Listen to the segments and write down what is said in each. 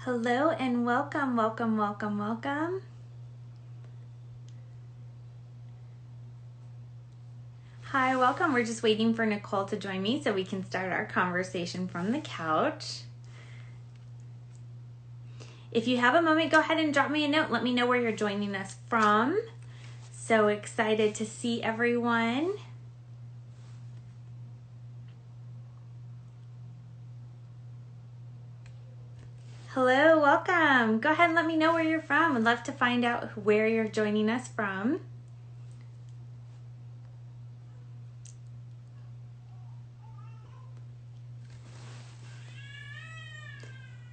Hello and welcome, welcome, welcome, welcome. Hi, welcome. We're just waiting for Nicole to join me so we can start our conversation from the couch. If you have a moment, go ahead and drop me a note. Let me know where you're joining us from. So excited to see everyone. Hello, welcome. Go ahead and let me know where you're from. I'd love to find out where you're joining us from.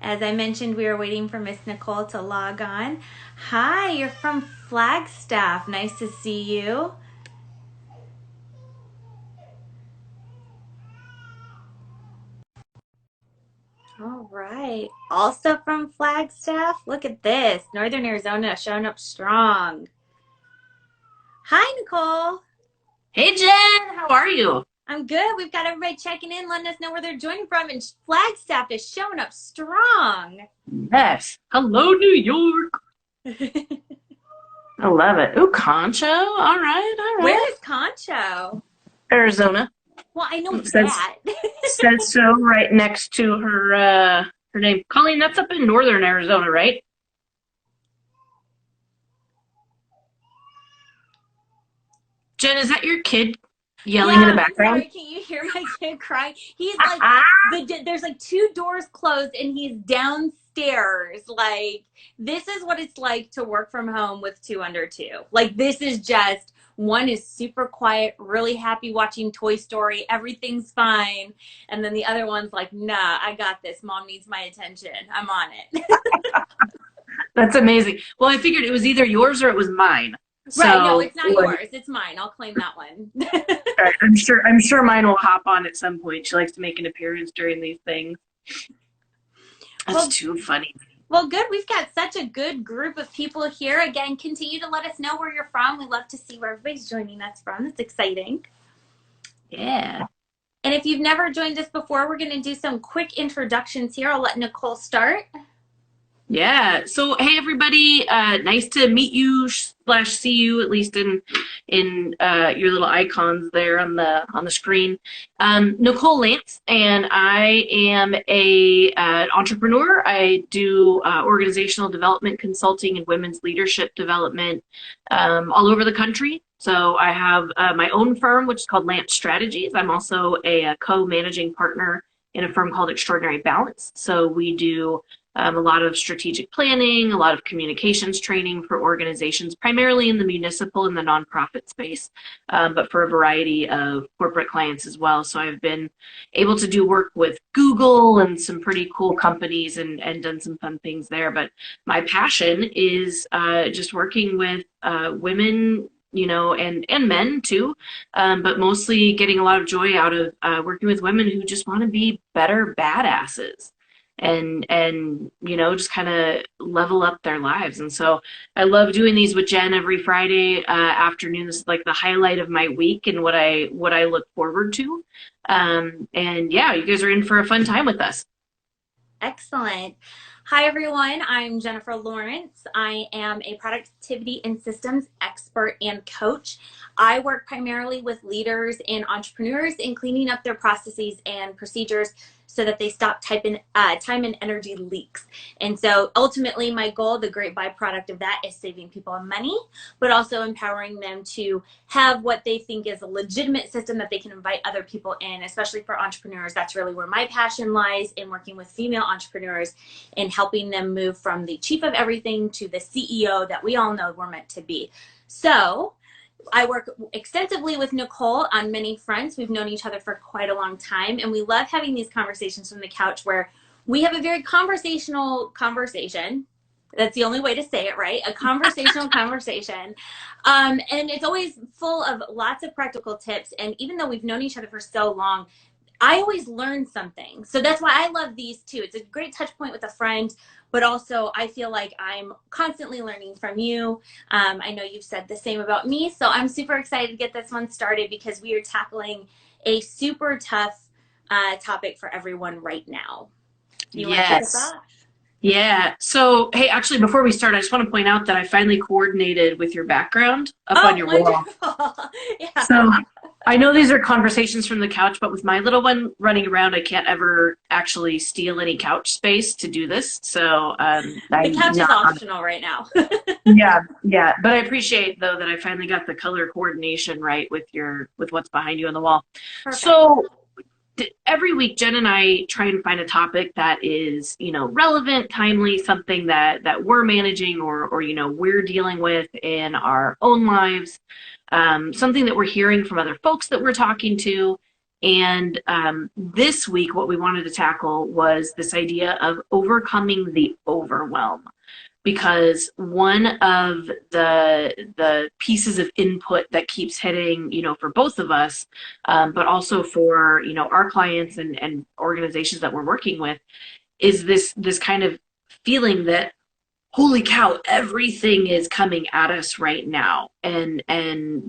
As I mentioned, we are waiting for Miss Nicole to log on. Hi, you're from Flagstaff. Nice to see you. All right. Also from Flagstaff, look at this. Northern Arizona showing up strong. Hi, Nicole. Hey Jen, how are you? I'm good. We've got everybody checking in, letting us know where they're joining from, and Flagstaff is showing up strong. Yes. Hello, New York. I love it. Ooh, Concho. All right, all Where right. is Concho? Arizona. Well, I know Says that. says so right next to her name. Colleen, that's up in northern Arizona, right? Jen, is that your kid yelling in the Yeah, I'm background? sorry. Can you hear my kid crying? He's like there's like two doors closed and he's downstairs. Like this is what it's like to work from home with two under two. Like this is just one is super quiet, really happy watching Toy Story. Everything's fine. And then the other one's like, "Nah, I got this. Mom needs my attention. I'm on it." That's amazing. Well, I figured it was either yours or it was mine. Right. No, So it's not yours. It's mine. I'll claim that one. I'm sure mine will hop on at some point. She likes to make an appearance during these things. That's Well, too funny. Well, good. We've got such a good group of people here. Again, continue to let us know where you're from. We love to see where everybody's joining us from. That's exciting. Yeah. And if you've never joined us before, we're going to do some quick introductions here. I'll let Nicole start. Yeah. So, hey everybody, nice to meet you slash see you at least in your little icons there on the screen. Nicole Lance, and I am a entrepreneur. I do organizational development consulting and women's leadership development all over the country. So I have my own firm, which is called Lance Strategies. I'm also a co-managing partner in a firm called Extraordinary Balance. So we do a lot of strategic planning, a lot of communications training for organizations, primarily in the municipal and the nonprofit space, but for a variety of corporate clients as well. So I've been able to do work with Google and some pretty cool companies and done some fun things there. But my passion is just working with women, and men too, but mostly getting a lot of joy out of working with women who just want to be better badasses and just kind of level up their lives. And so I love doing these with Jen every Friday afternoon. This is like the highlight of my week and what I look forward to. And yeah, you guys are in for a fun time with us. Excellent. Hi, everyone. I'm Jennifer Lawrence. I am a productivity and systems expert and coach. I work primarily with leaders and entrepreneurs in cleaning up their processes and procedures so that they stop time and energy leaks. And so ultimately, my goal, the great byproduct of that, is saving people money, but also empowering them to have what they think is a legitimate system that they can invite other people in, especially for entrepreneurs. That's really where my passion lies, in working with female entrepreneurs and helping them move from the chief of everything to the CEO that we all know we're meant to be. So I work extensively with Nicole on many fronts. We've known each other for quite a long time, and we love having these conversations from the couch where we have a very conversational conversation. That's the only way to say it, right? A conversational conversation. And it's always full of lots of practical tips. And even though we've known each other for so long, I always learn something. So that's why I love these too. It's a great touch point with a friend, but also I feel like I'm constantly learning from you. I know you've said the same about me. So I'm super excited to get this one started because we are tackling a super tough topic for everyone right now. You want to kick us Yes. off? Yeah. So, hey, actually, before we start, I just want to point out that I finally coordinated with your background up on Oh, your wall. wonderful. Yeah. So I know these are conversations from the couch, but with my little one running around, I can't ever actually steal any couch space to do this. So The I'm couch is not on. optional right now. Yeah, yeah. But I appreciate though that I finally got the color coordination right with what's behind you on the wall. Perfect. So every week Jen and I try and find a topic that is, relevant, timely, something that we're managing or we're dealing with in our own lives, something that we're hearing from other folks that we're talking to. And this week what we wanted to tackle was this idea of overcoming the overwhelm, because one of the pieces of input that keeps hitting, for both of us, but also for our clients and organizations that we're working with, is this kind of feeling that, holy cow, everything is coming at us right now, and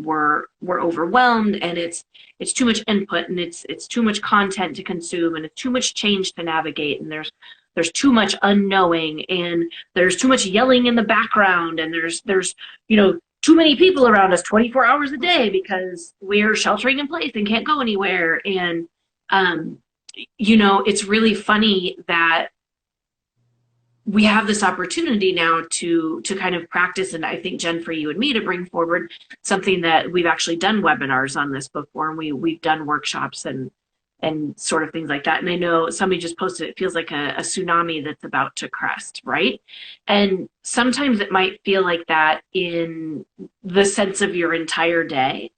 we're overwhelmed, and it's too much input, and it's too much content to consume, and it's too much change to navigate, and there's too much unknowing, and there's too much yelling in the background, and there's too many people around us 24 hours a day because we're sheltering in place and can't go anywhere. And um it's really funny that we have this opportunity now to kind of practice, and I think, Jen, for you and me, to bring forward something that we've actually done webinars on this before, and we've done workshops and sort of things like that. And I know somebody just posted, it feels like a tsunami that's about to crest, right? And sometimes it might feel like that in the sense of your entire day,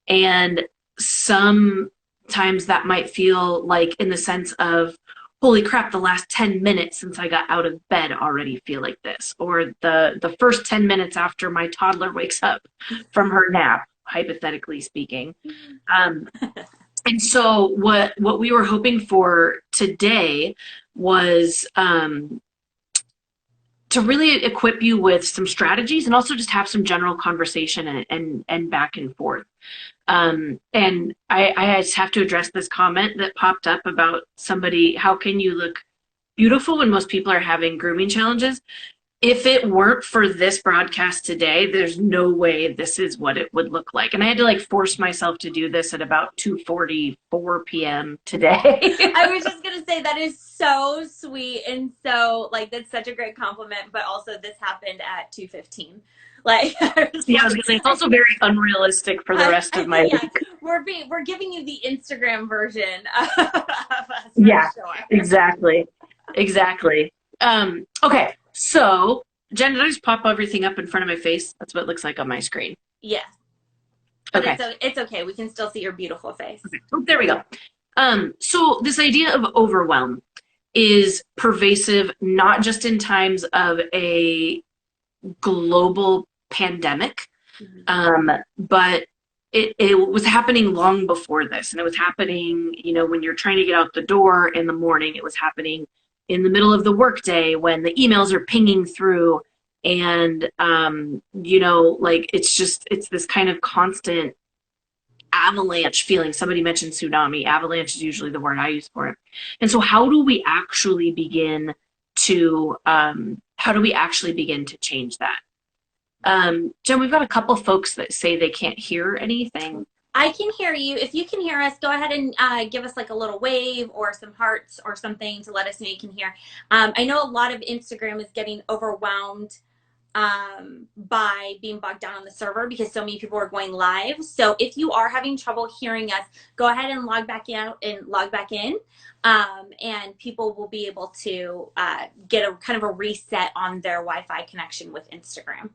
and sometimes that might feel like in the sense of, holy crap, the last 10 minutes since I got out of bed already feel like this, or the first 10 minutes after my toddler wakes up from her nap, hypothetically speaking. Um, and so what we were hoping for today was to really equip you with some strategies, and also just have some general conversation and back and forth. And I just have to address this comment that popped up about somebody, how can you look beautiful when most people are having grooming challenges? If it weren't for this broadcast today, there's no way this is what it would look like. And I had to force myself to do this at about 2:44 p.m. today. I was just gonna say that is so sweet, and so that's such a great compliment. But also, this happened at 2:15. Yeah, I was gonna say it's also very unrealistic for the rest of my week. We're giving you the Instagram version of us. Yeah, sure. exactly. Okay, so Jen, did I just pop everything up in front of my face? That's what it looks like on my screen. Yes. But Okay. it's okay. We can still see your beautiful face. Okay. Oh, there we go. So this idea of overwhelm is pervasive, not just in times of a global pandemic, but it was happening long before this, and it was happening, when you're trying to get out the door in the morning. It was happening in the middle of the workday when the emails are pinging through, and it's this kind of constant avalanche feeling. Somebody mentioned tsunami. Avalanche is usually the word I use for it. And so how do we actually begin to change that? Jen, we've got a couple folks that say they can't hear anything. I can hear you. If you can hear us, go ahead and give us a little wave or some hearts or something to let us know you can hear. I know a lot of Instagram is getting overwhelmed by being bogged down on the server because so many people are going live. So if you are having trouble hearing us, go ahead and log back in, and people will be able to get a kind of a reset on their Wi-Fi connection with Instagram.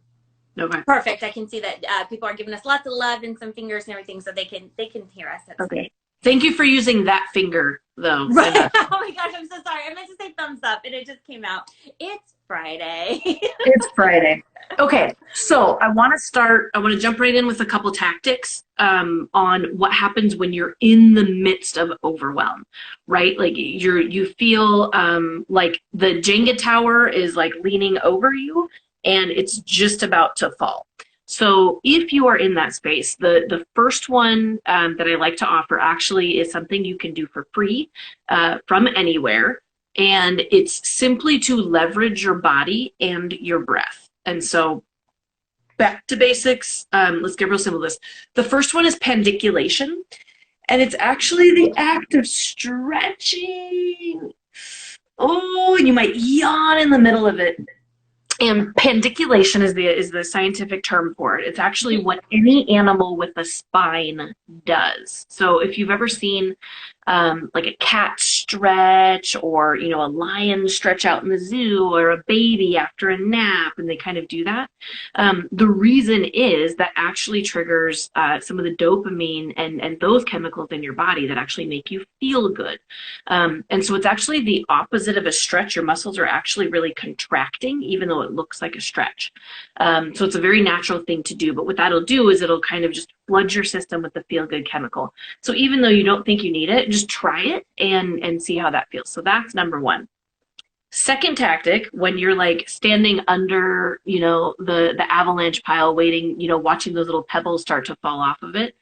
Okay. Perfect. I can see that people are giving us lots of love and some fingers and everything, so they can hear us. That's okay. Thank you for using that finger, though. Right. Oh my gosh, I'm so sorry. I meant to say thumbs up, and it just came out. It's Friday. It's Friday. Okay, so I want to jump right in with a couple tactics on what happens when you're in the midst of overwhelm, right? You feel like the Jenga tower is leaning over you, and it's just about to fall. So if you are in that space, the first one that I like to offer actually is something you can do for free from anywhere. And it's simply to leverage your body and your breath. And so back to basics. Let's get real simple with this. The first one is pandiculation, and it's actually the act of stretching. Oh, and you might yawn in the middle of it. And pandiculation is the scientific term for it. It's actually what any animal with a spine does. So if you've ever seen like a cat stretch, or a lion stretch out in the zoo, or a baby after a nap, and they kind of do that, the reason is that actually triggers some of the dopamine and those chemicals in your body that actually make you feel good. And so it's actually the opposite of a stretch. Your muscles are actually really contracting, even though it looks like a stretch. So it's a very natural thing to do. But what that'll do is it'll kind of just flood your system with the feel-good chemical. So even though you don't think you need it, just try it and see how that feels. So that's number one. Second tactic, when you're like standing under, the avalanche pile, waiting, watching those little pebbles start to fall off of it,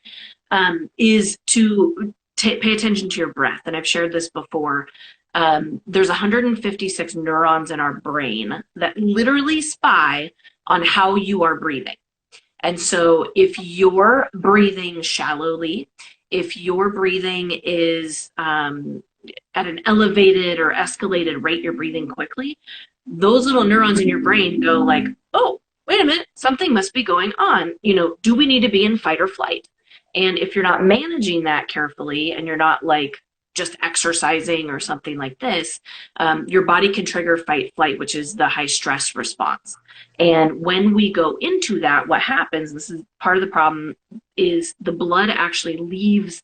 is to pay attention to your breath. And I've shared this before. There's 156 neurons in our brain that literally spy on how you are breathing. And so if you're breathing shallowly, if your breathing is at an elevated or escalated rate, you're breathing quickly, those little neurons in your brain go like, oh, wait a minute, something must be going on. Do we need to be in fight or flight? And if you're not managing that carefully, and you're not like just exercising or something like this, your body can trigger fight flight, which is the high stress response. And when we go into that, what happens, this is part of the problem, is the blood actually leaves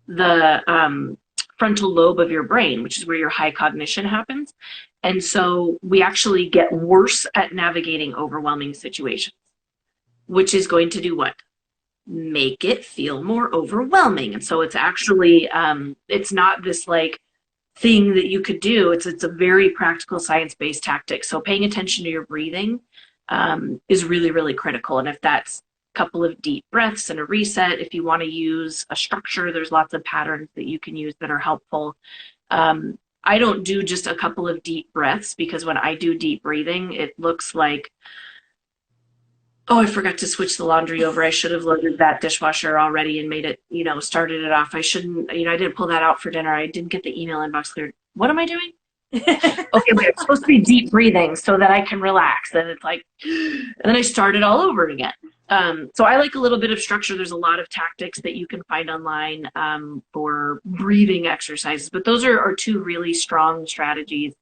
the frontal lobe of your brain, which is where your high cognition happens. And so we actually get worse at navigating overwhelming situations, which is going to do what? Make it feel more overwhelming. And so it's actually, it's not this like thing that you could do. It's a very practical science-based tactic. So paying attention to your breathing is really, really critical. And if that's a couple of deep breaths and a reset, if you want to use a structure, there's lots of patterns that you can use that are helpful. I don't do just a couple of deep breaths, because when I do deep breathing, it looks like, oh, I forgot to switch the laundry over. I should have loaded that dishwasher already and made it, started it off. I shouldn't, I didn't pull that out for dinner. I didn't get the email inbox cleared. What am I doing? Okay, wait, it's supposed to be deep breathing so that I can relax. And it's like, and then I started all over again. So I like a little bit of structure. There's a lot of tactics that you can find online for breathing exercises, but those are two really strong strategies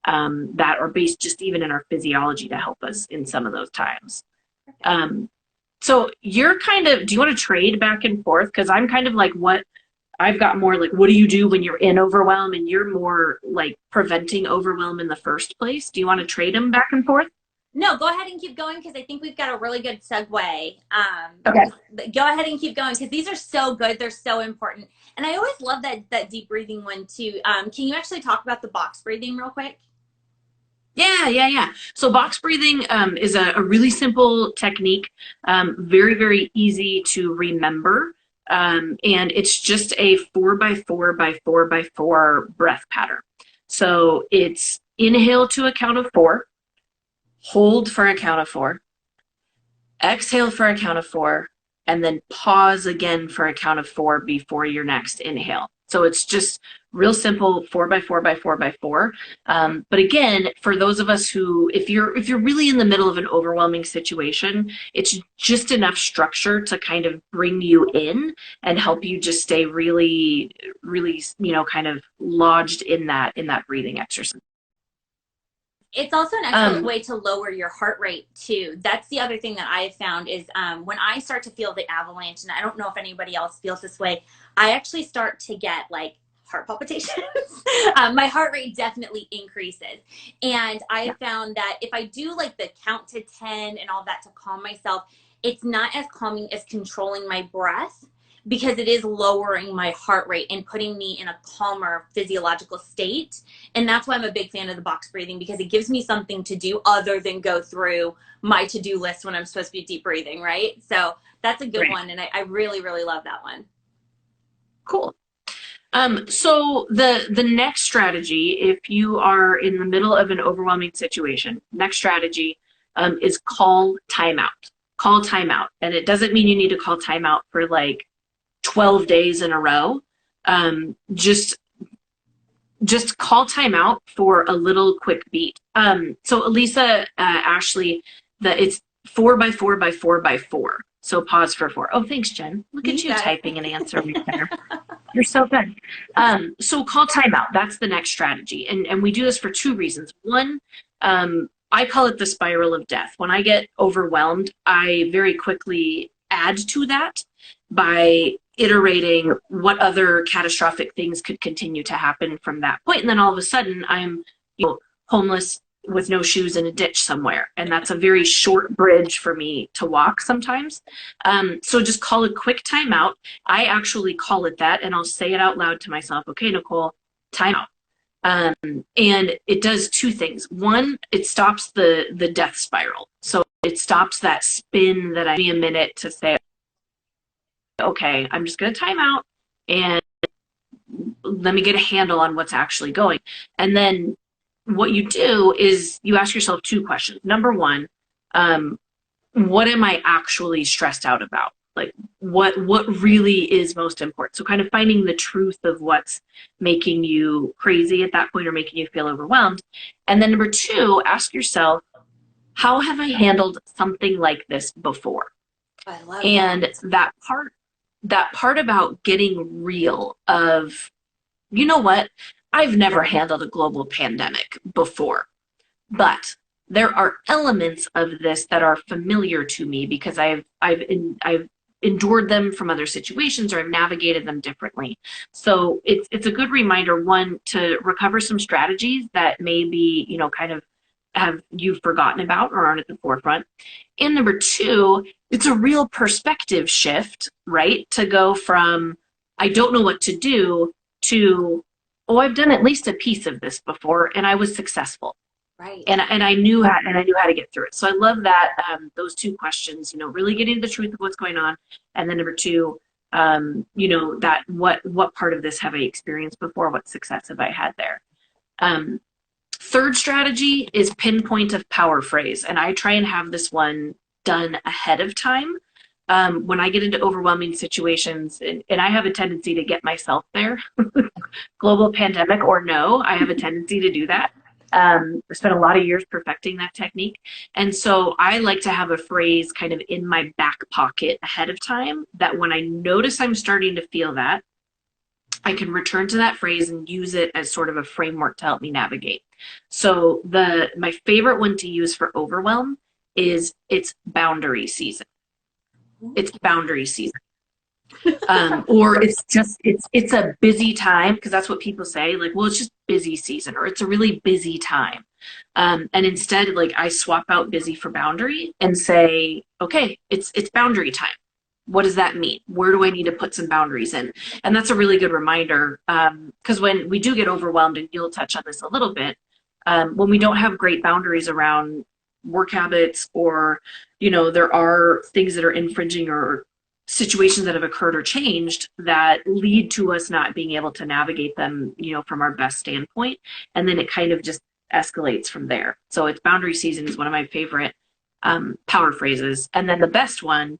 that are based just even in our physiology to help us in some of those times. So you're kind of, do you want to trade back and forth? Because I'm kind of like, what I've got more like, what do you do when you're in overwhelm, and you're more like preventing overwhelm in the first place? Do you want to trade them back and forth? No, go ahead and keep going, because I think we've got a really good segue. Okay. Go ahead and keep going, because these are so good. They're so important. And I always love that deep breathing one too. Can you actually talk about the box breathing real quick? Yeah. So box breathing is a really simple technique, very, very easy to remember. And it's just a 4x4x4x4 breath pattern. So it's inhale to a count of 4, hold for a count of 4, exhale for a count of 4, and then pause again for a count of 4 before your next inhale. So it's just real simple, 4x4x4x4. But again, for those of us who, if you're really in the middle of an overwhelming situation, it's just enough structure to kind of bring you in and help you just stay really, really, kind of lodged in that breathing exercise. It's also an excellent way to lower your heart rate too. That's the other thing that I have found is when I start to feel the avalanche, and I don't know if anybody else feels this way, I actually start to get like heart palpitations. My heart rate definitely increases. And I have found that if I do like the count to 10 and all that to calm myself, it's not as calming as controlling my breath, because it is lowering my heart rate and putting me in a calmer physiological state. And that's why I'm a big fan of the box breathing, because it gives me something to do other than go through my to-do list when I'm supposed to be deep breathing, right? So that's a good one. And I really, really love that one. Cool. So the next strategy, if you are in the middle of an overwhelming situation, next strategy is call timeout. Call timeout. And it doesn't mean you need to call timeout for like 12 days in a row. Just call timeout for a little quick beat. So Elisa, Ashley, it's 4x4x4x4. So pause for 4. Oh, thanks, Jen. Look at you typing an answer right there. You're so good. So call timeout. That's the next strategy. And we do this for two reasons. One, I call it the spiral of death. When I get overwhelmed, I very quickly add to that by iterating what other catastrophic things could continue to happen from that point. And then all of a sudden I'm, homeless with no shoes in a ditch somewhere. And that's a very short bridge for me to walk sometimes. So just call a quick timeout. I actually call it that, and I'll say it out loud to myself. Okay, Nicole, timeout. And it does two things. One, it stops the death spiral. So it stops that spin that I need a minute to say, okay, I'm just going to time out and let me get a handle on what's actually going. And then what you do is you ask yourself two questions. Number one, what am I actually stressed out about? Like what really is most important? So kind of finding the truth of what's making you crazy at that point or making you feel overwhelmed. And then number two, ask yourself, how have I handled something like this before? I love and that part about getting real of, you know what, I've never handled a global pandemic before, but there are elements of this that are familiar to me because I've endured them from other situations or I've navigated them differently. So it's a good reminder, one, to recover some strategies that maybe, kind of have you forgotten about or aren't at the forefront. And number two, it's a real perspective shift, right? To go from, I don't know what to do, to, oh, I've done at least a piece of this before and I was successful. Right. And I knew how to get through it. So I love that, those two questions, really getting the truth of what's going on. And then number two, that what part of this have I experienced before? What success have I had there? Third strategy is pinpoint of power phrase. And I try and have this one done ahead of time. When I get into overwhelming situations, and I have a tendency to get myself there, global pandemic or no, I have a tendency to do that. I spent a lot of years perfecting that technique. And so I like to have a phrase kind of in my back pocket ahead of time that when I notice I'm starting to feel that, I can return to that phrase and use it as sort of a framework to help me navigate. So my favorite one to use for overwhelm is it's boundary season. It's boundary season. Or it's a busy time, because that's what people say, like, well, it's just busy season, or it's a really busy time. And instead, like, I swap out busy for boundary and say, okay, it's boundary time. What does that mean? Where do I need to put some boundaries in? And that's a really good reminder, because when we do get overwhelmed, and you'll touch on this a little bit, when we don't have great boundaries around work habits, or, there are things that are infringing or situations that have occurred or changed that lead to us not being able to navigate them, from our best standpoint. And then it kind of just escalates from there. So it's boundary season is one of my favorite power phrases. And then the best one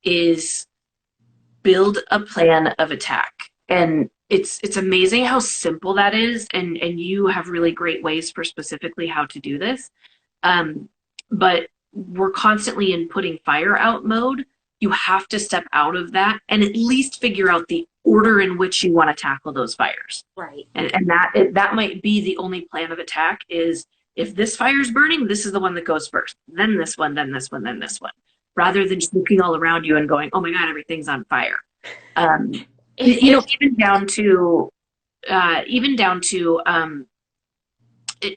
is build a plan of attack. And it's amazing how simple that is. And you have really great ways for specifically how to do this. But we're constantly in putting fire out mode. You have to step out of that and at least figure out the order in which you want to tackle those fires. Right. And that might be the only plan of attack is, if this fire is burning, this is the one that goes first, then this one, then this one, then this one, rather than just looking all around you and going, oh my God, everything's on fire. Even down to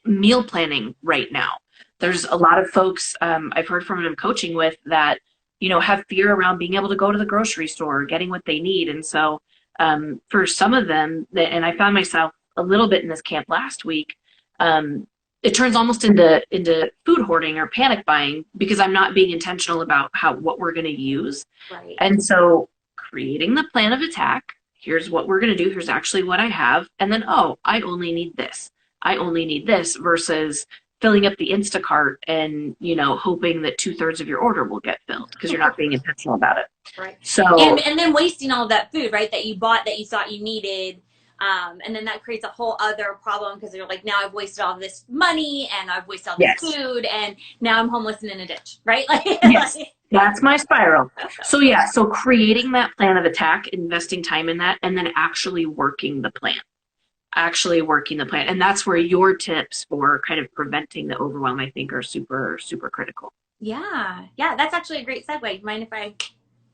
meal planning right now. There's a lot of folks I've heard from and I'm coaching with that, have fear around being able to go to the grocery store, getting what they need. And so for some of them, and I found myself a little bit in this camp last week, it turns almost into food hoarding or panic buying because I'm not being intentional about what we're going to use. Right. And so creating the plan of attack, here's what we're going to do. Here's actually what I have. And then, oh, I only need this. I only need this versus filling up the Instacart and, hoping that 2/3 of your order will get filled because you're not being intentional about it. Right. So, And then wasting all of that food, right, that you bought that you thought you needed. And then that creates a whole other problem because you're like, now I've wasted all this money and I've wasted all this yes. food and now I'm homeless and in a ditch, right? Yes. That's my spiral. So yeah, so creating that plan of attack, investing time in that, and then actually working the plan. Actually working the plan. And that's where your tips for kind of preventing the overwhelm, I think, are super, super critical. Yeah. Yeah. That's actually a great segue. Mind if I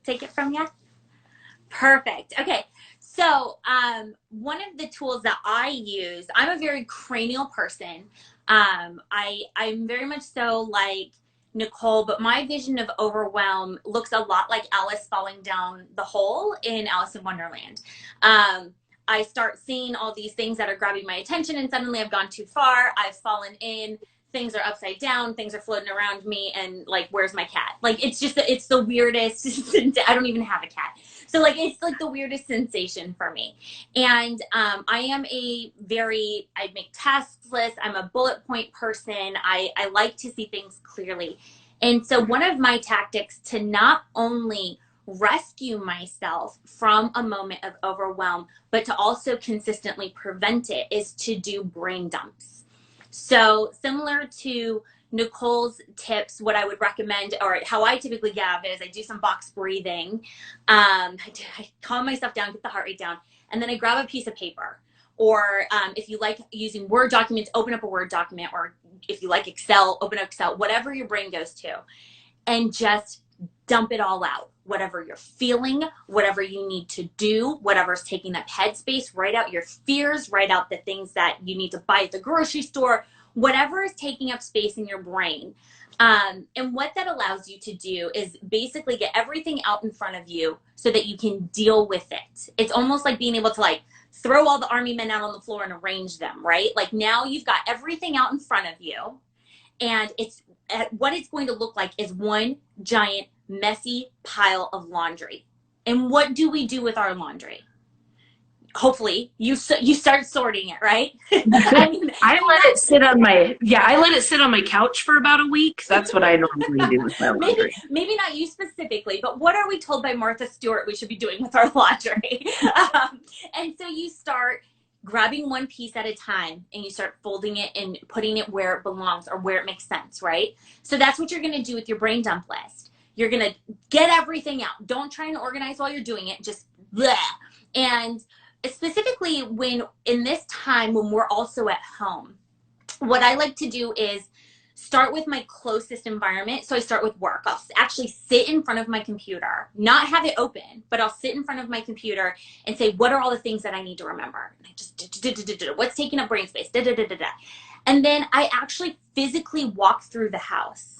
take it from you? Perfect. Okay. So, one of the tools that I use, I'm a very cranial person. I'm very much so like Nicole, but my vision of overwhelm looks a lot like Alice falling down the hole in Alice in Wonderland. I start seeing all these things that are grabbing my attention, and suddenly I've gone too far. I've fallen in. Things are upside down. Things are floating around me, and like, where's my cat? Like, it's the weirdest. I don't even have a cat, so like, it's like the weirdest sensation for me. And I am I make tasks lists. I'm a bullet point person. I like to see things clearly, and so one of my tactics to not only rescue myself from a moment of overwhelm, but to also consistently prevent it is to do brain dumps. So similar to Nicole's tips, what I would recommend, or how I typically give is I do some box breathing. I calm myself down, get the heart rate down, and then I grab a piece of paper. Or if you like using Word documents, open up a Word document, or if you like Excel, open up Excel, whatever your brain goes to, and just dump it all out. Whatever you're feeling, whatever you need to do, whatever's taking up headspace, write out your fears, write out the things that you need to buy at the grocery store, whatever is taking up space in your brain. And what that allows you to do is basically get everything out in front of you so that you can deal with it. It's almost like being able to like throw all the army men out on the floor and arrange them, right? Like now you've got everything out in front of you, and what it's going to look like is one giant messy pile of laundry. And what do we do with our laundry? Hopefully you start sorting it, right? I let it sit on my couch for about a week. That's what I normally do with my laundry. Maybe not you specifically, but what are we told by Martha Stewart we should be doing with our laundry? And so you start grabbing one piece at a time and you start folding it and putting it where it belongs or where it makes sense, right? So that's what you're going to do with your brain dump list. You're going to get everything out. Don't try and organize while you're doing it. Just bleh. And specifically in this time when we're also at home, what I like to do is start with my closest environment. So I start with work. I'll actually sit in front of my computer, not have it open, but I'll sit in front of my computer and say, what are all the things that I need to remember? And I just, what's taking up brain space? And then I actually physically walk through the house.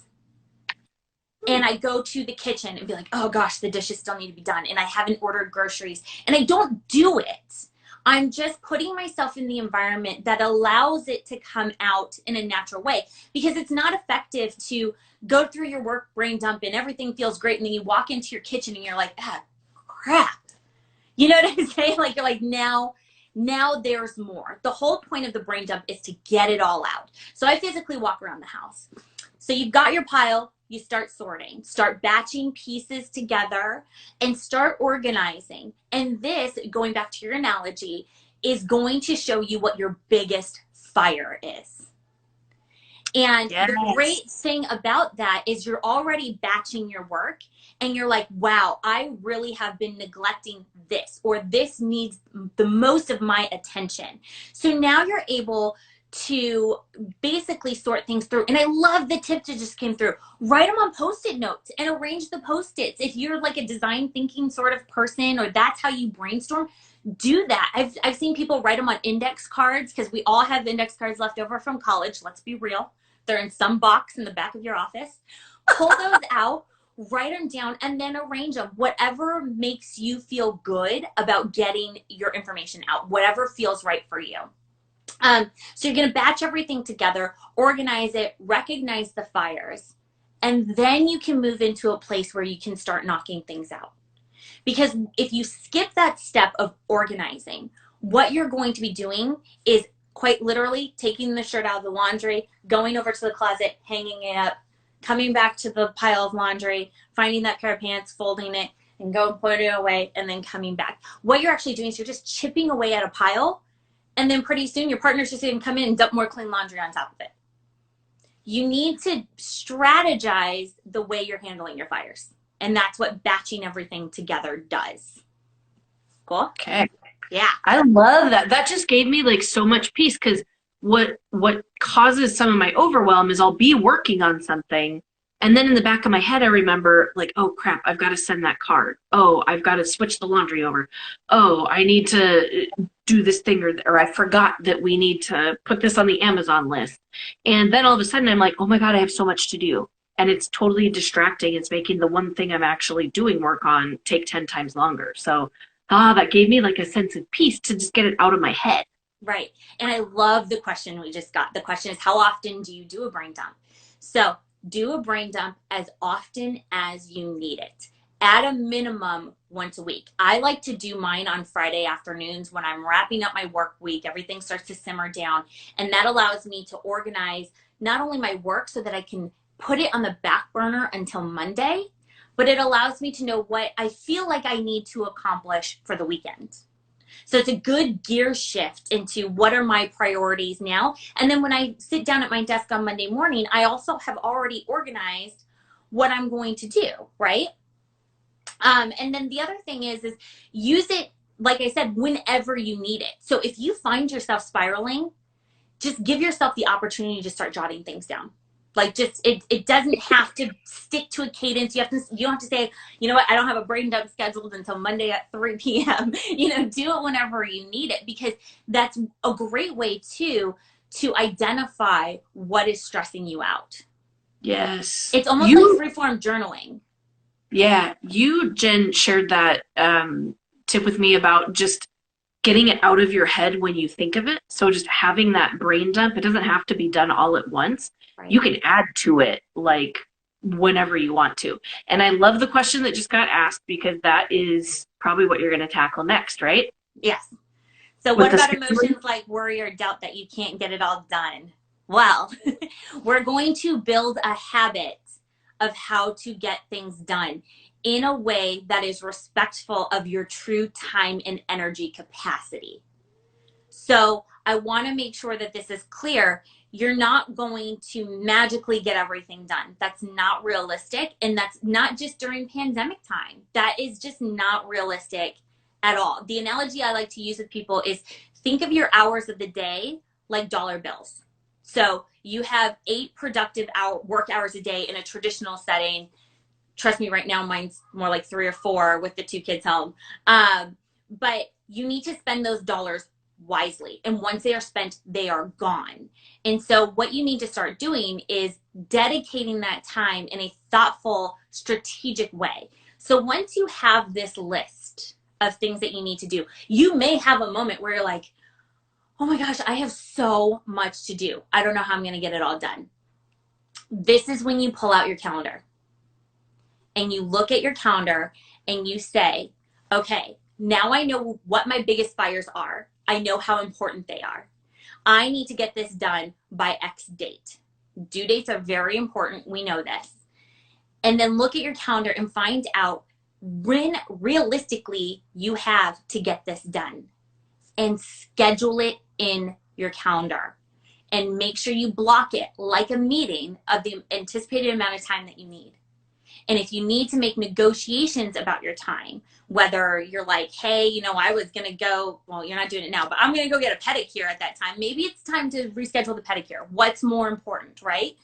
And I go to the kitchen and be like, oh gosh, the dishes still need to be done. And I haven't ordered groceries. And I don't do it. I'm just putting myself in the environment that allows it to come out in a natural way, because it's not effective to go through your work brain dump and everything feels great. And then you walk into your kitchen and you're like, ah, crap. You know what I'm saying? Like, you're like, now there's more. The whole point of the brain dump is to get it all out. So I physically walk around the house. So you've got your pile, you start sorting, start batching pieces together, and start organizing. And this, going back to your analogy, is going to show you what your biggest fire is. And yes. The great thing about that is you're already batching your work, and you're like, wow, I really have been neglecting this, or this needs the most of my attention. So now you're able to basically sort things through. And I love the tip that just came through. Write them on Post-it notes and arrange the Post-its. If you're like a design thinking sort of person, or that's how you brainstorm, do that. I've seen people write them on index cards, because we all have index cards left over from college. Let's be real. They're in some box in the back of your office. Pull those out, write them down, and then arrange them. Whatever makes you feel good about getting your information out, whatever feels right for you. So you're going to batch everything together, organize it, recognize the fires, and then you can move into a place where you can start knocking things out. Because if you skip that step of organizing, what you're going to be doing is quite literally taking the shirt out of the laundry, going over to the closet, hanging it up, coming back to the pile of laundry, finding that pair of pants, folding it, and go and put it away, and then coming back. What you're actually doing is you're just chipping away at a pile, and then pretty soon your partner's just going to come in and dump more clean laundry on top of it. You need to strategize the way you're handling your fires. And that's what batching everything together does. Cool? Okay. Yeah. I love that. That just gave me like so much peace because what causes some of my overwhelm is I'll be working on something and then in the back of my head I remember like, oh crap, I've got to send that card. Oh, I've got to switch the laundry over. Oh, I need to do this thing or I forgot that we need to put this on the Amazon list. And then all of a sudden I'm like, oh my God, I have so much to do. And it's totally distracting. It's making the one thing I'm actually doing work on take 10 times longer. So that gave me like a sense of peace to just get it out of my head. Right. And I love the question we just got. The question is, how often do you do a brain dump? So do a brain dump as often as you need it. At a minimum, once a week. I like to do mine on Friday afternoons when I'm wrapping up my work week. Everything starts to simmer down. And that allows me to organize not only my work so that I can put it on the back burner until Monday, but it allows me to know what I feel like I need to accomplish for the weekend. So it's a good gear shift into what are my priorities now. And then when I sit down at my desk on Monday morning, I also have already organized what I'm going to do, right? And then the other thing is use it, like I said, whenever you need it. So if you find yourself spiraling, just give yourself the opportunity to start jotting things down. Like just it doesn't have to stick to a cadence. You don't have to say, you know what, I don't have a brain dump scheduled until Monday at 3 p.m. Do it whenever you need it, because that's a great way to identify what is stressing you out. Yes. It's almost like freeform journaling. Yeah, you, Jen, shared that tip with me about just getting it out of your head when you think of it. So just having that brain dump, it doesn't have to be done all at once. Right. You can add to it like whenever you want to. And I love the question that just got asked because that is probably what you're going to tackle next, right? Yes. So what about emotions like worry or doubt that you can't get it all done? Well, we're going to build a habit of how to get things done in a way that is respectful of your true time and energy capacity. So I want to make sure that this is clear. You're not going to magically get everything done. That's not realistic. And that's not just during pandemic time. That is just not realistic at all. The analogy I like to use with people is think of your hours of the day like dollar bills. So you have 8 productive work hours a day in a traditional setting. Trust me, right now mine's more like 3 or 4 with the 2 kids home. But you need to spend those dollars wisely. And once they are spent, they are gone. And so what you need to start doing is dedicating that time in a thoughtful, strategic way. So once you have this list of things that you need to do, you may have a moment where you're like, oh my gosh, I have so much to do. I don't know how I'm going to get it all done. This is when you pull out your calendar and you look at your calendar and you say, okay, now I know what my biggest fires are. I know how important they are. I need to get this done by X date. Due dates are very important. We know this. And then look at your calendar and find out when realistically you have to get this done. And schedule it in your calendar. And make sure you block it like a meeting of the anticipated amount of time that you need. And if you need to make negotiations about your time, whether you're like, hey, I was going to go, well, you're not doing it now, but I'm going to go get a pedicure at that time. Maybe it's time to reschedule the pedicure. What's more important, right?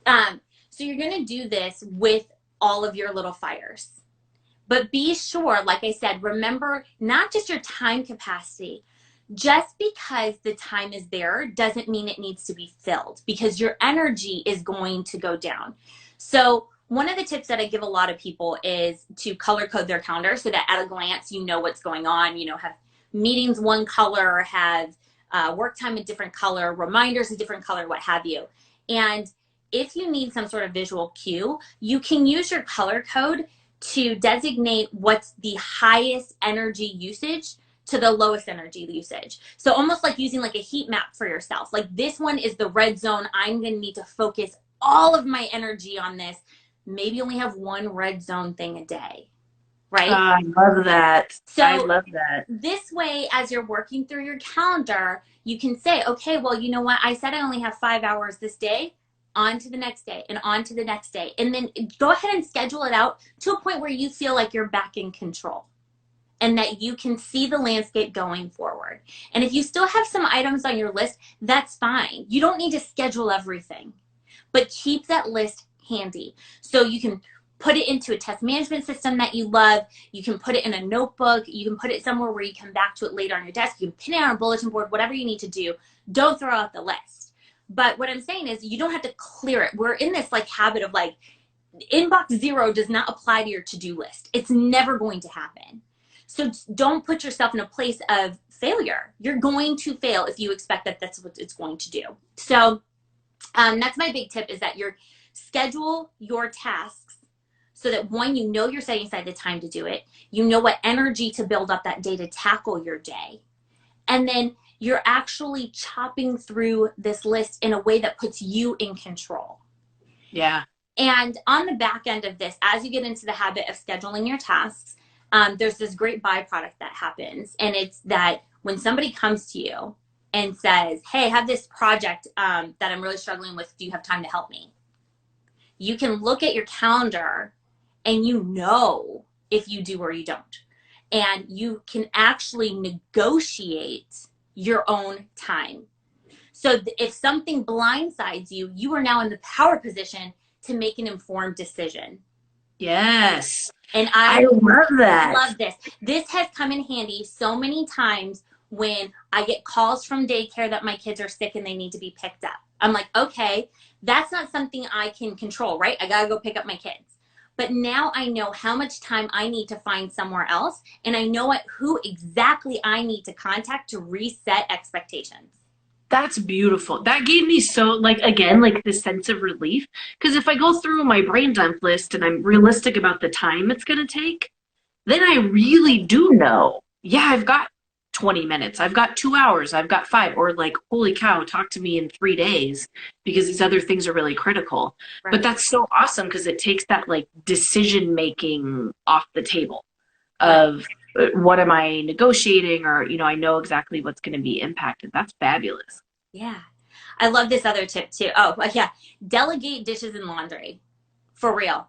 So you're going to do this with all of your little fires. But be sure, like I said, remember not just your time capacity. Just because the time is there doesn't mean it needs to be filled, because your energy is going to go down. So one of the tips that I give a lot of people is to color code their calendar so that at a glance you know what's going on. Have meetings one color, have work time a different color, reminders a different color, what have you. And if you need some sort of visual cue, you can use your color code to designate what's the highest energy usage to the lowest energy usage. So almost like using like a heat map for yourself. Like this one is the red zone. I'm going to need to focus all of my energy on this. Maybe only have one red zone thing a day, right? I love that. I So love that. this way, as you're working through your calendar, you can say, okay, well, you know what? I said I only have 5 hours this day, on to the next day and on to the next day. And then go ahead and schedule it out to a point where you feel like you're back in control and that you can see the landscape going forward. And if you still have some items on your list, that's fine. You don't need to schedule everything, but keep that list handy so you can put it into a test management system that you love. You can put it in a notebook. You can put it somewhere where you come back to it later on your desk. You can pin it on a bulletin board, whatever you need to do. Don't throw out the list. But what I'm saying is you don't have to clear it. We're in this like habit of like inbox zero does not apply to your to-do list. It's never going to happen. So don't put yourself in a place of failure. You're going to fail if you expect that that's what it's going to do. So that's my big tip, is that you're schedule your tasks so that one, you know you're setting aside the time to do it. You know what energy to build up that day to tackle your day. And then you're actually chopping through this list in a way that puts you in control. Yeah. And on the back end of this, as you get into the habit of scheduling your tasks, there's this great byproduct that happens. And it's that when somebody comes to you and says, hey, I have this project that I'm really struggling with. Do you have time to help me? You can look at your calendar and you know if you do or you don't. And you can actually negotiate your own time. So if something blindsides you, you are now in the power position to make an informed decision. Yes. And I I love that. love this. This has come in handy so many times when I get calls from daycare that my kids are sick and they need to be picked up. I'm like, okay, that's not something I can control, right? I gotta go pick up my kids. But now I know how much time I need to find somewhere else, and I know who exactly I need to contact to reset expectations. That's beautiful. That gave me so, like, again, like this sense of relief. Because if I go through my brain dump list and I'm realistic about the time it's going to take, then I really do know, yeah, I've got 20 minutes, I've got 2 hours, I've got five, or like, holy cow, talk to me in 3 days because these other things are really critical. But Right. that's so awesome because it takes that like decision making off the table Right. of what am I negotiating, or, I know exactly what's going to be impacted. That's fabulous. Yeah. I love this other tip too. Oh, yeah. Delegate dishes and laundry. For real.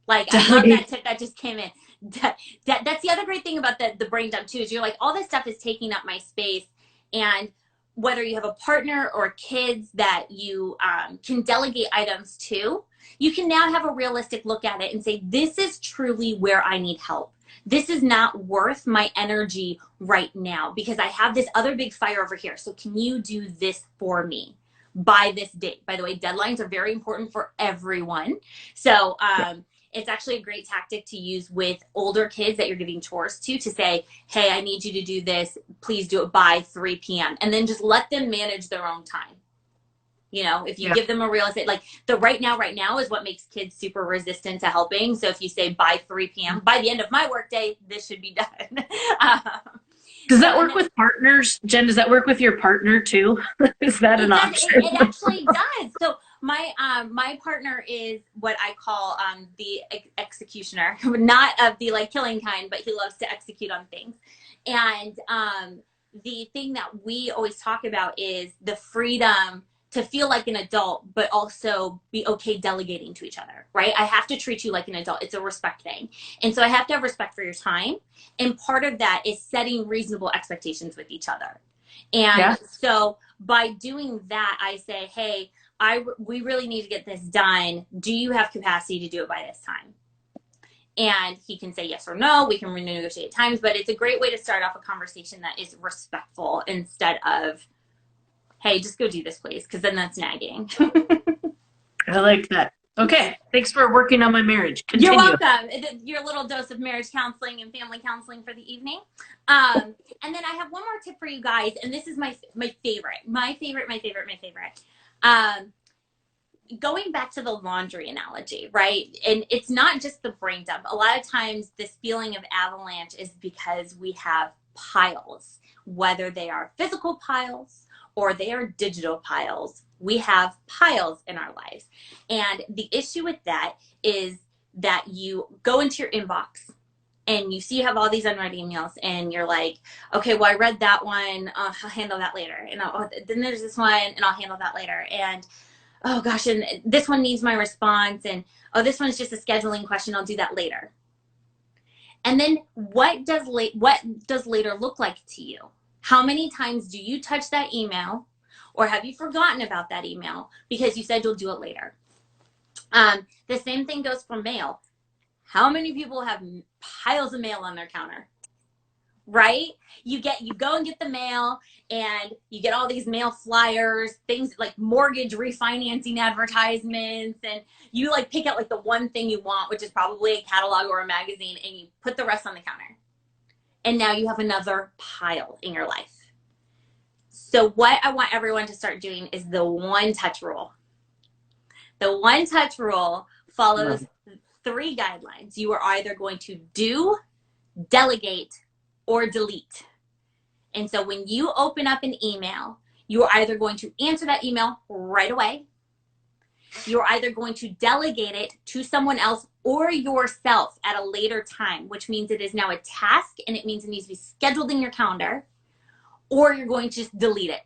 Like, I love that Delegate. tip that just came in. That's the other great thing about the brain dump too, is you're like, all this stuff is taking up my space. And whether you have a partner or kids that you can delegate items to, you can now have a realistic look at it and say, this is truly where I need help. This is not worth my energy right now because I have this other big fire over here. So can you do this for me by this date? By the way, deadlines are very important for everyone. So it's actually a great tactic to use with older kids that you're giving chores to say, hey, I need you to do this. Please do it by 3 p.m. And then just let them manage their own time. If you Yeah. give them a realistic, like the right now is what makes kids super resistant to helping. So if you say by 3 p.m., by the end of my workday, this should be done. um, Does so, that and work then with partners? Jen, does that work with your partner too? Is that an it does, option? it actually does. So my partner is what I call the executioner, not of the like killing kind, but he loves to execute on things. And the thing that we always talk about is the freedom to feel like an adult, but also be okay delegating to each other, right? I have to treat you like an adult. It's a respect thing. And so I have to have respect for your time. And part of that is setting reasonable expectations with each other. And Yeah. so by doing that, I say, hey, we really need to get this done. Do you have capacity to do it by this time? And he can say yes or no. We can renegotiate times, but it's a great way to start off a conversation that is respectful instead of, hey, just go do this, please, because then that's nagging. I like that. Okay. Thanks for working on my marriage. You're Continue. welcome. Your little dose of marriage counseling and family counseling for the evening. And then I have one more tip for you guys, and this is my favorite. My favorite. going back to the laundry analogy, right? And it's not just the brain dump. A lot of times this feeling of avalanche is because we have piles, whether they are physical piles or they are digital piles. We have piles in our lives. And the issue with that is that you go into your inbox and you see you have all these unread emails and you're like, okay, well, I read that one. I'll handle that later. And then there's this one and I'll handle that later. And oh gosh, and this one needs my response. And oh, this one's just a scheduling question. I'll do that later. And then what does later look like to you? How many times do you touch that email, or have you forgotten about that email because you said you'll do it later? The same thing goes for mail. How many people have piles of mail on their counter? Right? You go and get the mail and you get all these mail flyers, things like mortgage refinancing advertisements, and you like pick out like the one thing you want, which is probably a catalog or a magazine, and you put the rest on the counter. And now you have another pile in your life. So what I want everyone to start doing is the one touch rule. The one touch rule follows 3 guidelines. You are either going to do, delegate, or delete. And so when you open up an email, you are either going to answer that email right away. You're either going to delegate it to someone else or yourself at a later time, which means it is now a task and it means it needs to be scheduled in your calendar, or you're going to just delete it.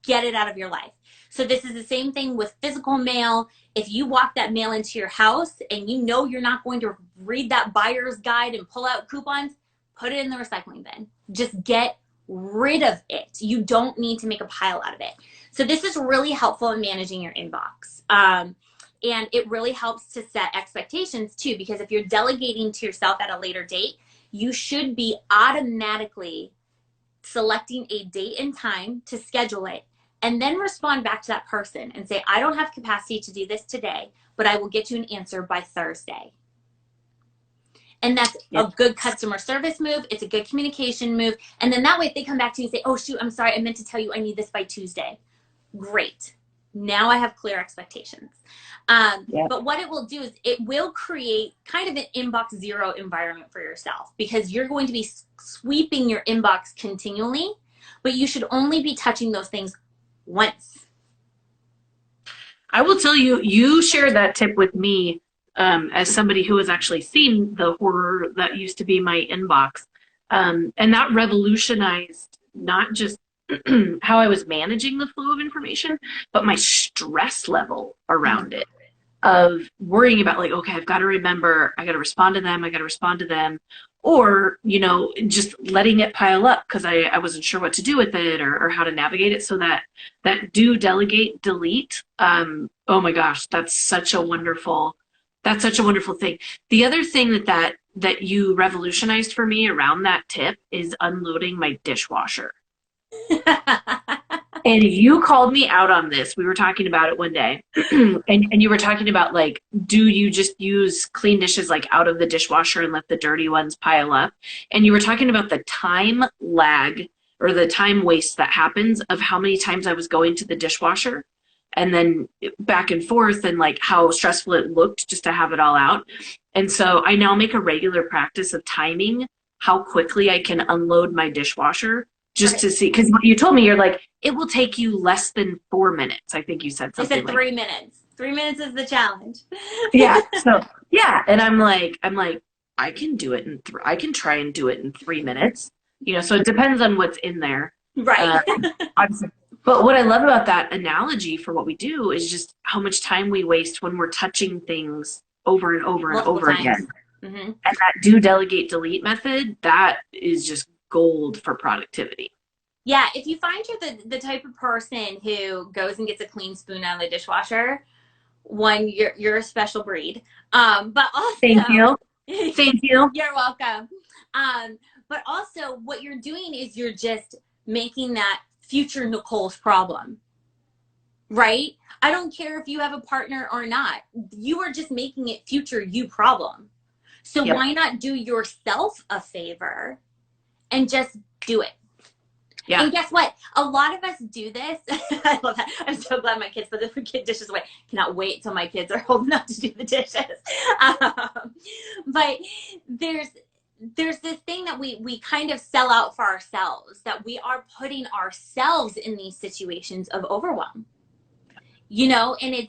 Get it out of your life. So this is the same thing with physical mail. If you walk that mail into your house and you know you're not going to read that buyer's guide and pull out coupons, put it in the recycling bin. Just get rid of it. You don't need to make a pile out of it. So this is really helpful in managing your inbox. And it really helps to set expectations too, because if you're delegating to yourself at a later date, you should be automatically selecting a date and time to schedule it, and then respond back to that person and say, I don't have capacity to do this today, but I will get you an answer by Thursday. And that's a good customer service move. It's a good communication move. And then that way, if they come back to you and say, oh, shoot, I'm sorry, I meant to tell you I need this by Tuesday. Great. Now I have clear expectations. But what it will do is it will create kind of an inbox zero environment for yourself, because you're going to be sweeping your inbox continually, but you should only be touching those things once. I will tell you, you shared that tip with me as somebody who has actually seen the horror that used to be my inbox. And that revolutionized not just how I was managing the flow of information, but my stress level around it, of worrying about like, okay, I've got to remember, I got to respond to them, or, you know, just letting it pile up because I wasn't sure what to do with it or how to navigate it. So that do, delegate, delete. Oh my gosh, that's such a wonderful thing. The other thing that you revolutionized for me around that tip is unloading my dishwasher. And you called me out on this. We were talking about it one day, and you were talking about like, do you just use clean dishes like out of the dishwasher and let the dirty ones pile up? And you were talking about the time lag or the time waste that happens of how many times I was going to the dishwasher and then back and forth, and like how stressful it looked just to have it all out. And so I now make a regular practice of timing how quickly I can unload my dishwasher, just to see, because you told me, you're like, it will take you less than 4 minutes. I think you said something. I said 3 minutes. 3 minutes is the challenge. Yeah. So yeah, and I'm like, I can do it I can try and do it in 3 minutes. You know, so it depends on what's in there. Right. But what I love about that analogy for what we do is just how much time we waste when we're touching things over and over and over again. Mm-hmm. And that do, delegate, delete method, that is just gold for productivity. Yeah, if you find you're the type of person who goes and gets a clean spoon out of the dishwasher, one, you're a special breed. But also, thank you. You're welcome. But also, what you're doing is you're just making that future Nicole's problem, right? I don't care if you have a partner or not. You are just making it future you problem. So why not do yourself a favor and just do it? Yeah. And guess what? A lot of us do this. I love that. I'm so glad my kids put the kid dishes away. Cannot wait till my kids are old enough to do the dishes. But there's there's this thing that we kind of sell out for ourselves, that we are putting ourselves in these situations of overwhelm, and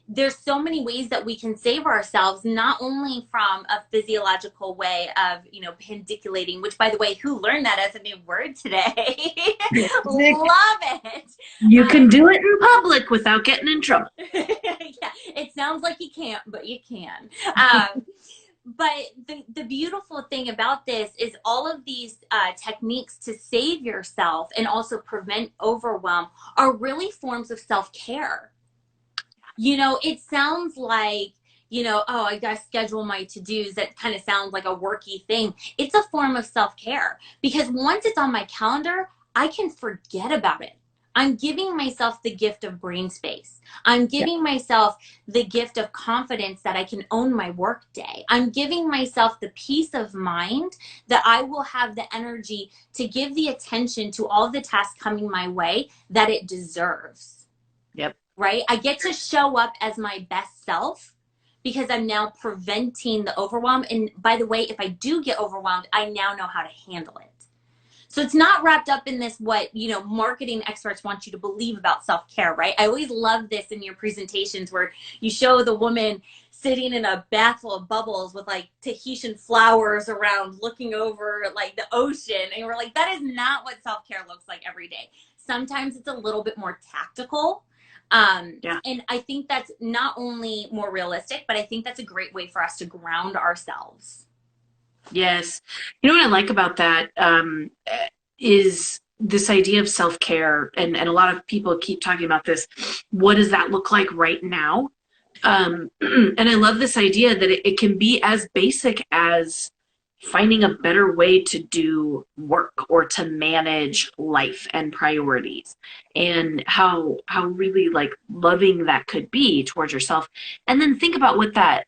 there's so many ways that we can save ourselves, not only from a physiological way of, pendiculating, which, by the way, who learned that as a new word today? Love it. You can do it in public without getting in trouble. Yeah, it sounds like you can't, but you can. But the beautiful thing about this is all of these techniques to save yourself and also prevent overwhelm are really forms of self-care. It sounds like, oh, I got to schedule my to-dos. That kind of sounds like a worky thing. It's a form of self-care, because once it's on my calendar, I can forget about it. I'm giving myself the gift of brain space. I'm giving myself the gift of confidence that I can own my work day. I'm giving myself the peace of mind that I will have the energy to give the attention to all the tasks coming my way that it deserves. Yep. Right? I get to show up as my best self because I'm now preventing the overwhelm. And by the way, if I do get overwhelmed, I now know how to handle it. So it's not wrapped up in this, what, marketing experts want you to believe about self-care, right? I always love this in your presentations where you show the woman sitting in a bath full of bubbles with like Tahitian flowers around, looking over like the ocean. And we're like, that is not what self-care looks like every day. Sometimes it's a little bit more tactical. And I think that's not only more realistic, but I think that's a great way for us to ground ourselves. Yes. You know what I like about that is this idea of self-care, and a lot of people keep talking about this. What does that look like right now? And I love this idea that it can be as basic as finding a better way to do work or to manage life and priorities, and how really like loving that could be towards yourself. And then think about what that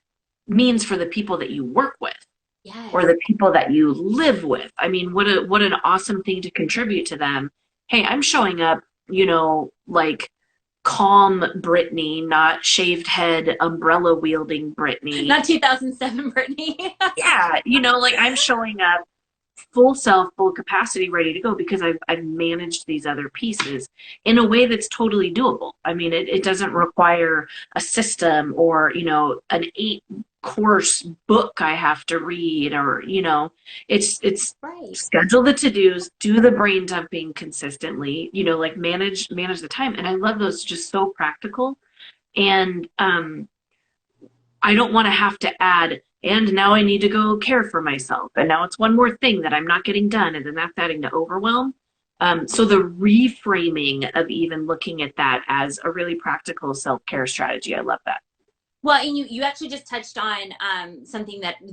means for the people that you work with. Yes. Or the people that you live with. I mean, what an awesome thing to contribute to them. Hey, I'm showing up, like calm Brittany, not shaved head, umbrella wielding Brittany. Not 2007 Brittany. Yeah, like I'm showing up full self, full capacity, ready to go, because I've managed these other pieces in a way that's totally doable. I mean, it doesn't require a system or, an 8-course book I have to read, or, it's right. Schedule the to-dos, do the brain dumping consistently, like manage the time. And I love those, just so practical. And I don't want to have to add, and now I need to go care for myself. And now it's one more thing that I'm not getting done. And then that's adding to overwhelm. So the reframing of even looking at that as a really practical self-care strategy, I love that. Well, and you actually just touched on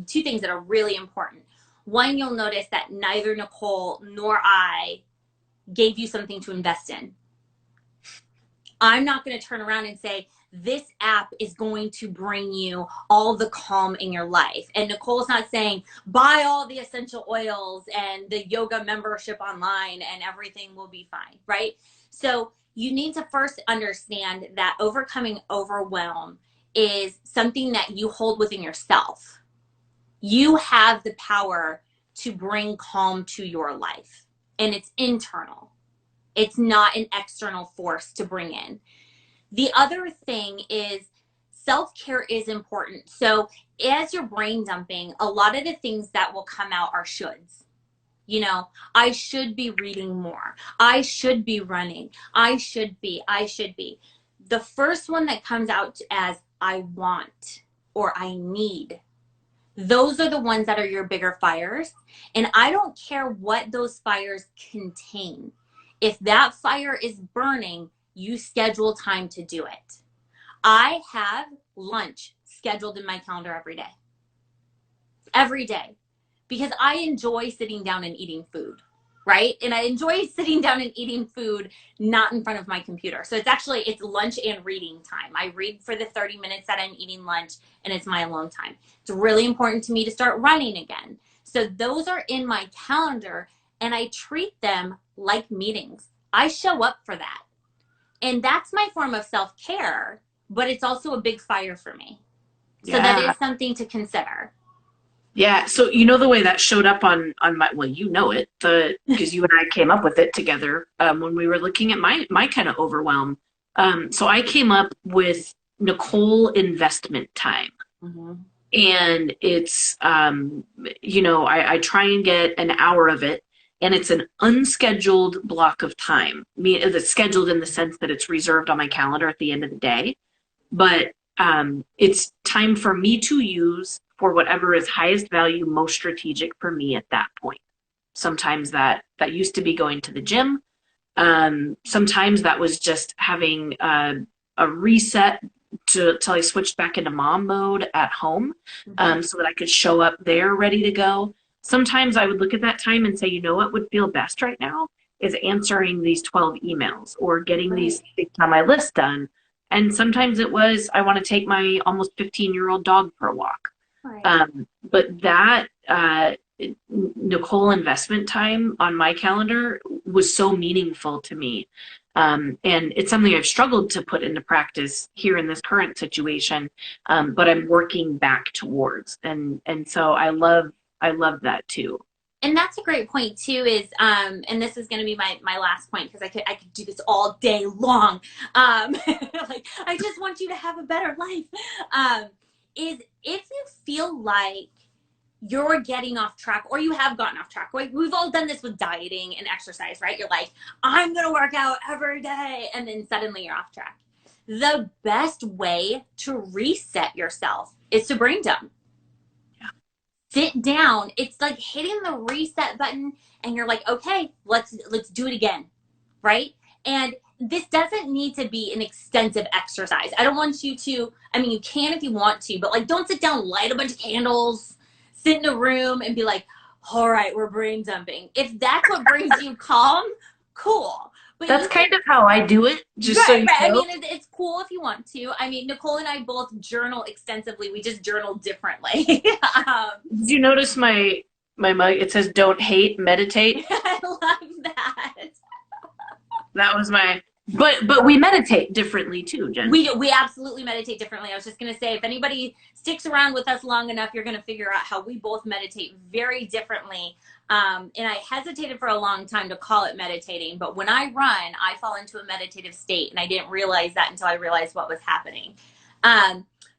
two things that are really important. One, you'll notice that neither Nicole nor I gave you something to invest in. I'm not going to turn around and say, this app is going to bring you all the calm in your life. And Nicole's not saying, buy all the essential oils and the yoga membership online and everything will be fine, right? So you need to first understand that overcoming overwhelm is something that you hold within yourself. You have the power to bring calm to your life, and it's internal. It's not an external force to bring in. The other thing is self-care is important. So as you're brain dumping, a lot of the things that will come out are shoulds. I should be reading more. I should be running. I should be. The first one that comes out as I want or I need, those are the ones that are your bigger fires. And I don't care what those fires contain. If that fire is burning, you schedule time to do it. I have lunch scheduled in my calendar every day, because I enjoy sitting down and eating food, right? And I enjoy sitting down and eating food not in front of my computer. So it's lunch and reading time. I read for the 30 minutes that I'm eating lunch, and it's my alone time. It's really important to me to start running again. So those are in my calendar. and I treat them like meetings. I show up for that. And that's my form of self-care, but it's also a big fire for me. So that Yeah. is something to consider. Yeah. So you know the way that showed up on my, well, you know it, the because you and I came up with it together when we were looking at my kind of overwhelm. So I came up with Nicole investment time. Mm-hmm. And it's I try and get an hour of it, and it's an unscheduled block of time. It's scheduled in the sense that it's reserved on my calendar at the end of the day, but it's time for me to use for whatever is highest value, most strategic for me at that point. Sometimes that used to be going to the gym. Sometimes that was just having a reset till I switched back into mom mode at home, Mm-hmm. so that I could show up there ready to go. Sometimes I would look at that time and say, you know what would feel best right now is answering these 12 emails or getting Right. these things on my list done. And sometimes it was, I want to take my almost 15-year-old dog for a walk. Right. But that Nicole investment time on my calendar was so meaningful to me. And it's something I've struggled to put into practice here in this current situation, but I'm working back towards. And so I love that too. And that's a great point too, is and this is gonna be my last point because I could do this all day long. Like I just want you to have a better life. Is if you feel like you're getting off track or you have gotten off track. Like we've all done this with dieting and exercise, right? You're like, I'm gonna work out every day, and then suddenly you're off track. The best way to reset yourself is to brain dump. Sit down. It's like hitting the reset button and you're like, okay, let's do it again. Right? And this doesn't need to be an extensive exercise. I don't want you to, I mean, you can if you want to, but like don't sit down, light a bunch of candles, sit in a room and be like, all right, we're brain dumping. If that's what brings you calm, cool. But That's you can, kind of how I do it, just so right, you right. I know. mean, it's cool if you want to. I mean, Nicole and I both journal extensively. We just journal differently. Did you notice my mug? It says "Don't hate, meditate." I love that. That was my. But we meditate differently too, Jen. We absolutely meditate differently. I was just gonna say, if anybody sticks around with us long enough, you're gonna figure out how we both meditate very differently. And I hesitated for a long time to call it meditating, but when I run, I fall into a meditative state, and I didn't realize that until I realized what was happening.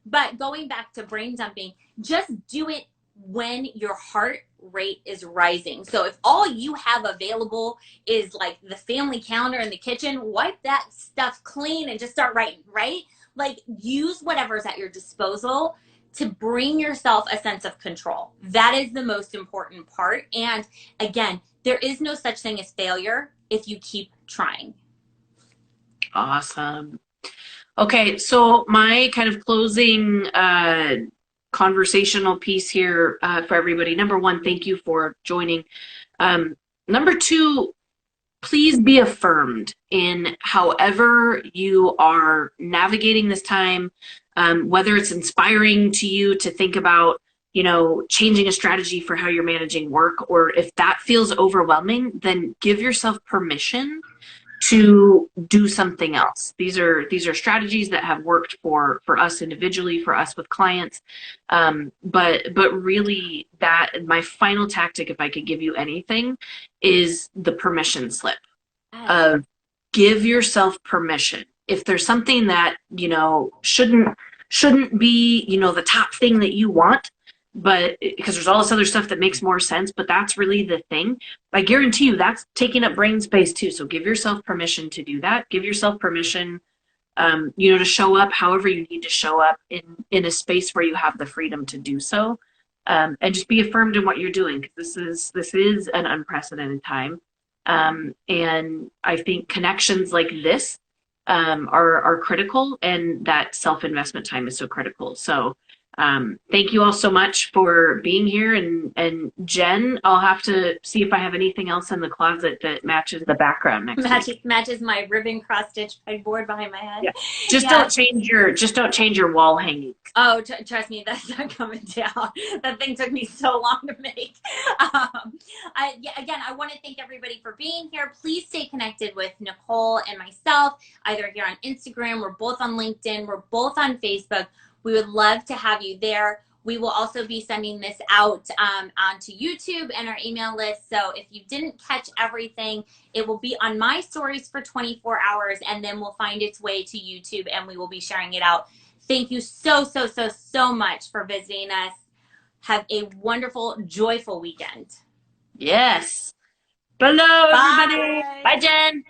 But going back to brain dumping, just do it when your heart rate is rising. So if all you have available is like the family calendar in the kitchen, wipe that stuff clean and just start writing, right? Like use whatever's at your disposal to bring yourself a sense of control. That is the most important part. And again, there is no such thing as failure if you keep trying. Awesome. Okay, so my kind of closing conversational piece here for everybody. Number one, thank you for joining. Number two, please be affirmed in however you are navigating this time, whether it's inspiring to you to think about, changing a strategy for how you're managing work, or if that feels overwhelming, then give yourself permission to do something else. These are strategies that have worked for us individually, for us with clients. But really, that my final tactic, if I could give you anything, is the permission slip of give yourself permission. If there's something that shouldn't be the top thing that you want, but because there's all this other stuff that makes more sense, but that's really the thing. I guarantee you that's taking up brain space too. So give yourself permission to do that. Give yourself permission, to show up however you need to show up in a space where you have the freedom to do so, and just be affirmed in what you're doing, because this is an unprecedented time, and I think connections like this are critical, and that self investment time is so critical. So Thank you all so much for being here. And Jen, I'll have to see if I have anything else in the closet that matches the background next week. Matches my ribbon cross stitch board behind my head. Yeah. Just Yeah. don't change your wall hanging. Oh, trust me, that's not coming down. That thing took me so long to make. Again, I want to thank everybody for being here. Please stay connected with Nicole and myself, either here on Instagram. We're both on LinkedIn. We're both on Facebook. We would love to have you there. We will also be sending this out onto YouTube and our email list. So if you didn't catch everything, it will be on my stories for 24 hours, and then we'll find its way to YouTube, and we will be sharing it out. Thank you so, so, so, so much for visiting us. Have a wonderful, joyful weekend. Yes. Hello, everybody. Bye. Bye, Jen.